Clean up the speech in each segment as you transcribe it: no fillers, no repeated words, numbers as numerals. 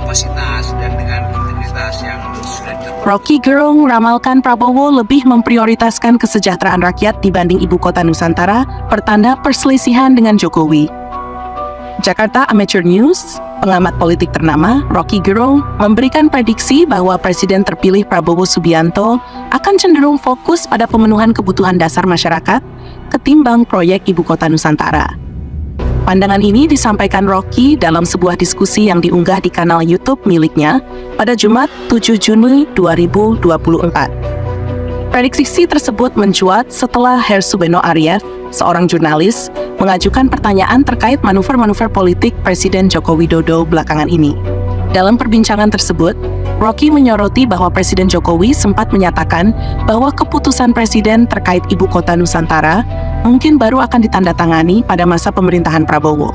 kapasitas dan dengan integritas yang sudah ditentukan. Rocky Gerung meramalkan Prabowo lebih memprioritaskan kesejahteraan rakyat dibanding ibu kota Nusantara, pertanda perselisihan dengan Jokowi. Jakarta Amateur News, pengamat politik ternama, Rocky Gerung, memberikan prediksi bahwa Presiden terpilih Prabowo Subianto akan cenderung fokus pada pemenuhan kebutuhan dasar masyarakat ketimbang proyek ibu kota Nusantara. Pandangan ini disampaikan Rocky dalam sebuah diskusi yang diunggah di kanal YouTube miliknya pada Jumat 7 Juni 2024. Prediksi tersebut mencuat setelah Hersubeno Ariev, seorang jurnalis, mengajukan pertanyaan terkait manuver-manuver politik Presiden Joko Widodo belakangan ini. Dalam perbincangan tersebut, Rocky menyoroti bahwa Presiden Jokowi sempat menyatakan bahwa keputusan Presiden terkait ibu kota Nusantara mungkin baru akan ditandatangani pada masa pemerintahan Prabowo.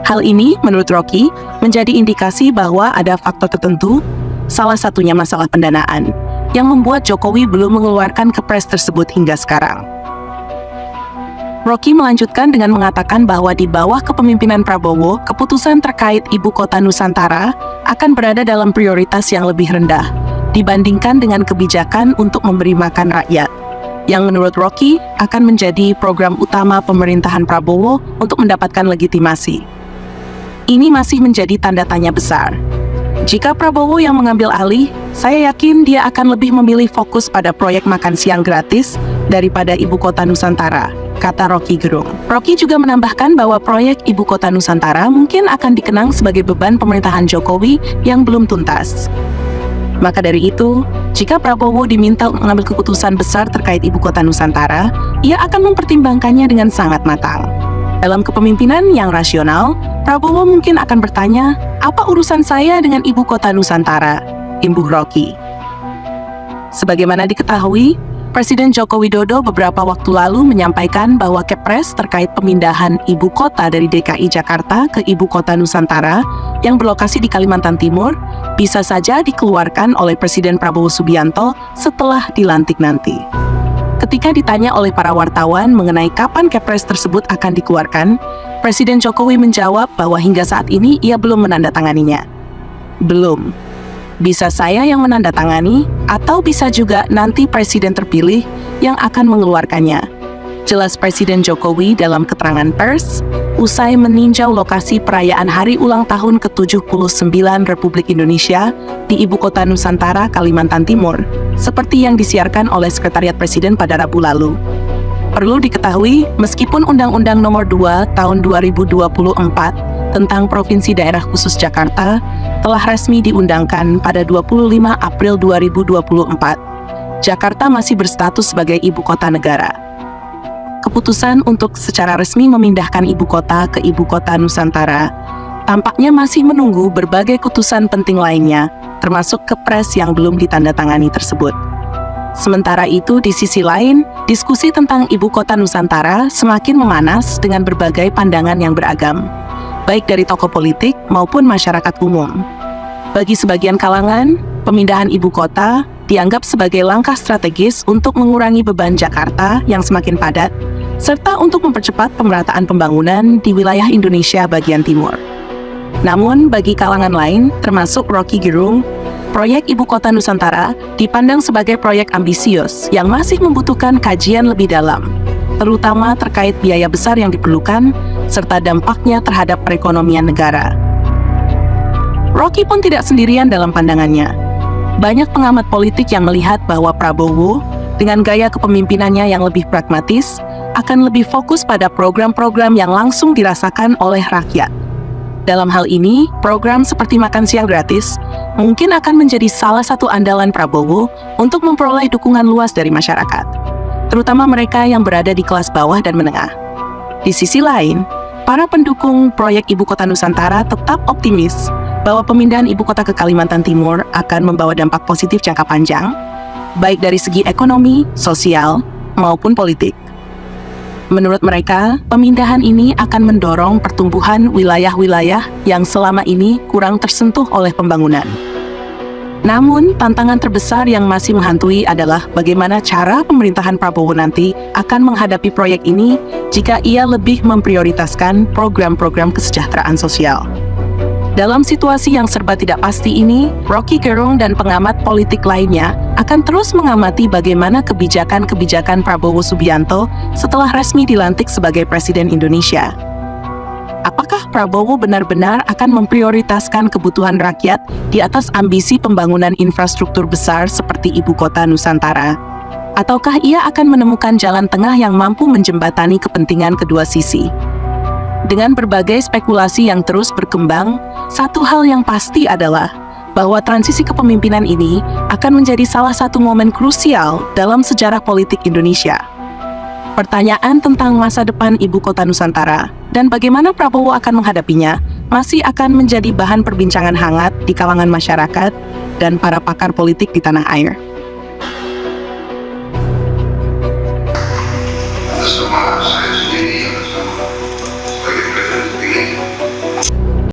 Hal ini, menurut Rocky, menjadi indikasi bahwa ada faktor tertentu, salah satunya masalah pendanaan, yang membuat Jokowi belum mengeluarkan kepres tersebut hingga sekarang. Rocky melanjutkan dengan mengatakan bahwa di bawah kepemimpinan Prabowo, keputusan terkait ibu kota Nusantara akan berada dalam prioritas yang lebih rendah dibandingkan dengan kebijakan untuk memberi makan rakyat, yang menurut Rocky akan menjadi program utama pemerintahan Prabowo untuk mendapatkan legitimasi. Ini masih menjadi tanda tanya besar. Jika Prabowo yang mengambil alih, saya yakin dia akan lebih memilih fokus pada proyek makan siang gratis daripada ibu kota Nusantara, kata Rocky Gerung. Rocky juga menambahkan bahwa proyek ibu kota Nusantara mungkin akan dikenang sebagai beban pemerintahan Jokowi yang belum tuntas. Maka dari itu, jika Prabowo diminta mengambil keputusan besar terkait ibu kota Nusantara, ia akan mempertimbangkannya dengan sangat matang. Dalam kepemimpinan yang rasional, Prabowo mungkin akan bertanya, apa urusan saya dengan ibu kota Nusantara? Imbuh Rocky. Sebagaimana diketahui, Presiden Joko Widodo beberapa waktu lalu menyampaikan bahwa Kepres terkait pemindahan ibu kota dari DKI Jakarta ke ibu kota Nusantara yang berlokasi di Kalimantan Timur bisa saja dikeluarkan oleh Presiden Prabowo Subianto setelah dilantik nanti. Ketika ditanya oleh para wartawan mengenai kapan Kepres tersebut akan dikeluarkan, Presiden Jokowi menjawab bahwa hingga saat ini ia belum menandatanganinya. Belum. Bisa saya yang menandatangani, atau bisa juga nanti Presiden terpilih yang akan mengeluarkannya. Jelas Presiden Jokowi dalam keterangan pers, usai meninjau lokasi perayaan Hari Ulang Tahun ke-79 Republik Indonesia di Ibu Kota Nusantara, Kalimantan Timur, seperti yang disiarkan oleh Sekretariat Presiden pada Rabu lalu. Perlu diketahui, meskipun Undang-Undang Nomor 2 Tahun 2024 tentang Provinsi Daerah Khusus Jakarta telah resmi diundangkan pada 25 April 2024, Jakarta masih berstatus sebagai ibu kota negara. Keputusan untuk secara resmi memindahkan ibu kota ke ibu kota Nusantara tampaknya masih menunggu berbagai keputusan penting lainnya, termasuk Kepres yang belum ditandatangani tersebut. Sementara itu, di sisi lain, diskusi tentang ibu kota Nusantara semakin memanas dengan berbagai pandangan yang beragam, baik dari tokoh politik maupun masyarakat umum. Bagi sebagian kalangan, pemindahan ibu kota dianggap sebagai langkah strategis untuk mengurangi beban Jakarta yang semakin padat, serta untuk mempercepat pemerataan pembangunan di wilayah Indonesia bagian timur. Namun, bagi kalangan lain, termasuk Rocky Gerung, proyek ibu kota Nusantara dipandang sebagai proyek ambisius yang masih membutuhkan kajian lebih dalam, terutama terkait biaya besar yang diperlukan, serta dampaknya terhadap perekonomian negara. Rocky pun tidak sendirian dalam pandangannya. Banyak pengamat politik yang melihat bahwa Prabowo, dengan gaya kepemimpinannya yang lebih pragmatis, akan lebih fokus pada program-program yang langsung dirasakan oleh rakyat. Dalam hal ini, program seperti makan siang gratis mungkin akan menjadi salah satu andalan Prabowo untuk memperoleh dukungan luas dari masyarakat, terutama mereka yang berada di kelas bawah dan menengah. Di sisi lain, para pendukung proyek Ibu Kota Nusantara tetap optimis bahwa pemindahan ibu kota ke Kalimantan Timur akan membawa dampak positif jangka panjang, baik dari segi ekonomi, sosial, maupun politik. Menurut mereka, pemindahan ini akan mendorong pertumbuhan wilayah-wilayah yang selama ini kurang tersentuh oleh pembangunan. Namun, tantangan terbesar yang masih menghantui adalah bagaimana cara pemerintahan Prabowo nanti akan menghadapi proyek ini jika ia lebih memprioritaskan program-program kesejahteraan sosial. Dalam situasi yang serba tidak pasti ini, Rocky Gerung dan pengamat politik lainnya akan terus mengamati bagaimana kebijakan-kebijakan Prabowo Subianto setelah resmi dilantik sebagai Presiden Indonesia. Apakah Prabowo benar-benar akan memprioritaskan kebutuhan rakyat di atas ambisi pembangunan infrastruktur besar seperti Ibu Kota Nusantara? Ataukah ia akan menemukan jalan tengah yang mampu menjembatani kepentingan kedua sisi? Dengan berbagai spekulasi yang terus berkembang, satu hal yang pasti adalah bahwa transisi kepemimpinan ini akan menjadi salah satu momen krusial dalam sejarah politik Indonesia. Pertanyaan tentang masa depan Ibu Kota Nusantara dan bagaimana Prabowo akan menghadapinya masih akan menjadi bahan perbincangan hangat di kalangan masyarakat dan para pakar politik di tanah air.